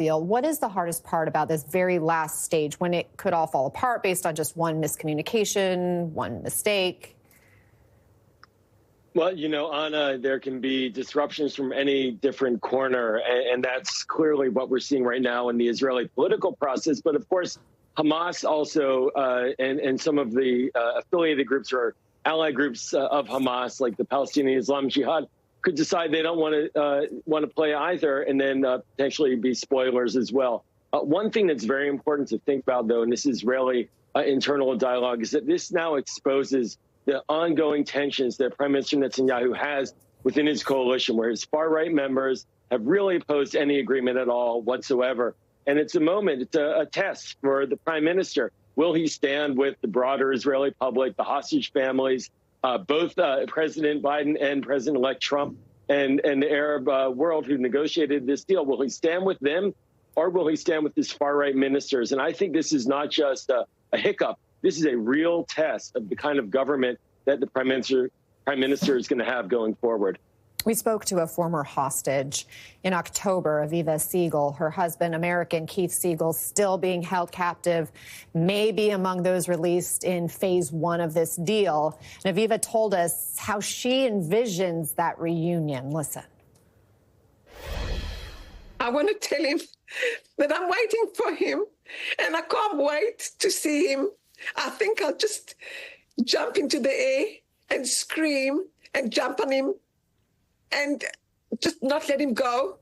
deal. What is the hardest part about this very last stage when it could all fall apart based on just one miscommunication, one mistake? Well, Anna, there can be disruptions from any different corner, and that's clearly what we're seeing right now in the Israeli political process. But of course, Hamas also and some of the affiliated groups or allied groups of Hamas, like the Palestinian Islamic Jihad, could decide they don't want to play either, and then potentially be spoilers as well. One thing that's very important to think about, though, and this Israeli internal dialogue, is that this now exposes the ongoing tensions that Prime Minister Netanyahu has within his coalition, where his far-right members have really opposed any agreement at all whatsoever. And it's a moment, it's a test for the prime minister. Will he stand with the broader Israeli public, the hostage families, both President Biden and President-elect Trump and the Arab world who negotiated this deal? Will he stand with them, or will he stand with his far-right ministers? And I think this is not just a hiccup. This is a real test of the kind of government that the prime minister is going to have going forward. We spoke to a former hostage in October, Aviva Siegel. Her husband, American Keith Siegel, still being held captive, maybe among those released in phase one of this deal. And Aviva told us how she envisions that reunion. Listen. I want to tell him that I'm waiting for him, and I can't wait to see him. I think I'll just jump into the air and scream and jump on him and just not let him go.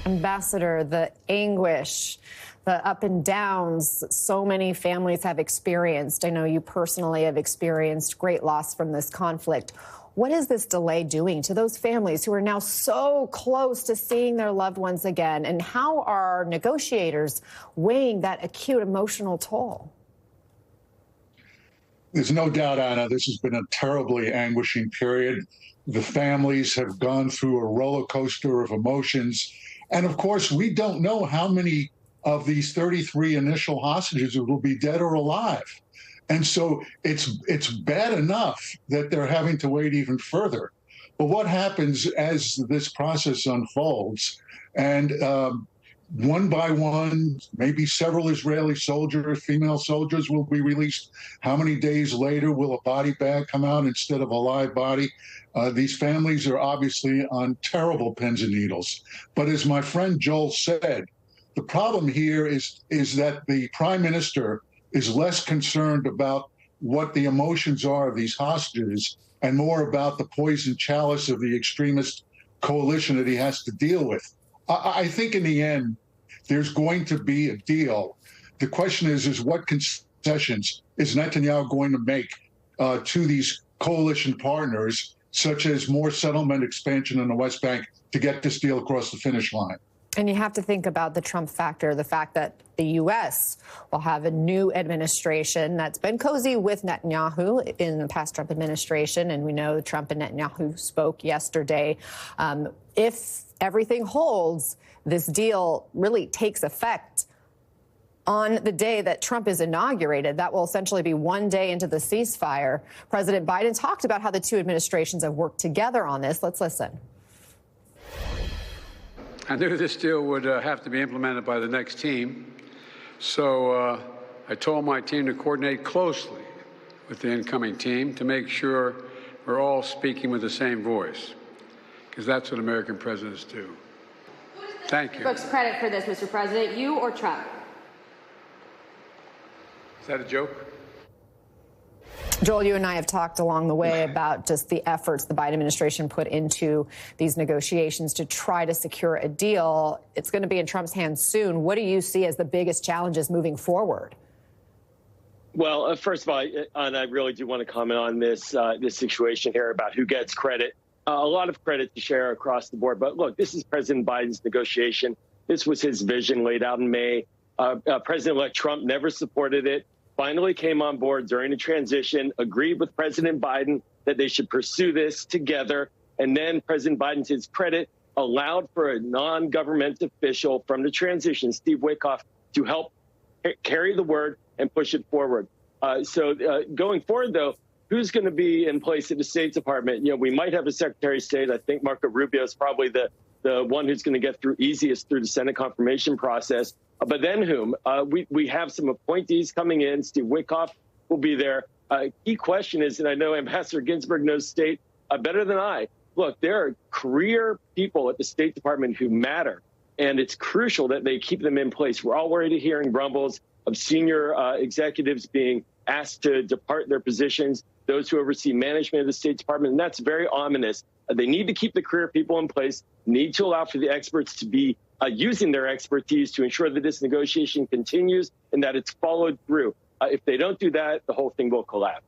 Ambassador, the anguish, the up and downs so many families have experienced. I know you personally have experienced great loss from this conflict. What is this delay doing to those families who are now so close to seeing their loved ones again? And how are negotiators weighing that acute emotional toll? There's no doubt, Anna, this has been a terribly anguishing period. The families have gone through a roller coaster of emotions. And of course, we don't know how many of these 33 initial hostages will be dead or alive. And so it's bad enough that they're having to wait even further. But what happens as this process unfolds, and one by one, maybe several Israeli soldiers, female soldiers, will be released. How many days later will a body bag come out instead of a live body? These families are obviously on terrible pins and needles. But as my friend Joel said, the problem here is that the prime minister is less concerned about what the emotions are of these hostages and more about the poison chalice of the extremist coalition that he has to deal with. I think in the end, there's going to be a deal. The question is what concessions is Netanyahu going to make to these coalition partners, such as more settlement expansion in the West Bank, to get this deal across the finish line? And you have to think about the Trump factor, the fact that the U.S. will have a new administration that's been cozy with Netanyahu in the past Trump administration. And we know Trump and Netanyahu spoke yesterday. If everything holds, this deal really takes effect on the day that Trump is inaugurated. That will essentially be one day into the ceasefire. President Biden talked about how the two administrations have worked together on this. Let's listen. I knew this deal would have to be implemented by the next team, so I told my team to coordinate closely with the incoming team to make sure we're all speaking with the same voice, because that's what American presidents do. Thank you. Folks, credit for this, Mr. President, you or Trump? Is that a joke? Joel, you and I have talked along the way about just the efforts the Biden administration put into these negotiations to try to secure a deal. It's going to be in Trump's hands soon. What do you see as the biggest challenges moving forward? Well, first of all, and I really do want to comment on this situation here about who gets credit. A lot of credit to share across the board. But look, this is President Biden's negotiation. This was his vision laid out in May. President-elect Trump never supported it. Finally came on board during the transition, agreed with President Biden that they should pursue this together. And then President Biden, to his credit, allowed for a non-government official from the transition, Steve Witkoff, to help carry the word and push it forward. So going forward, though, who's going to be in place at the State Department? You know, we might have a Secretary of State. I think Marco Rubio is probably the the one who's going to get through easiest through the Senate confirmation process. But then whom? We have some appointees coming in. Steve Witkoff will be there. Key question is, and I know Ambassador Ginsburg knows state better than I, look, there are career people at the State Department who matter, and it's crucial that they keep them in place. We're already hearing rumbles of senior executives being asked to depart their positions, those who oversee management of the State Department, and that's very ominous. They need to keep the career people in place, need to allow for the experts to be using their expertise to ensure that this negotiation continues and that it's followed through. If they don't do that, the whole thing will collapse.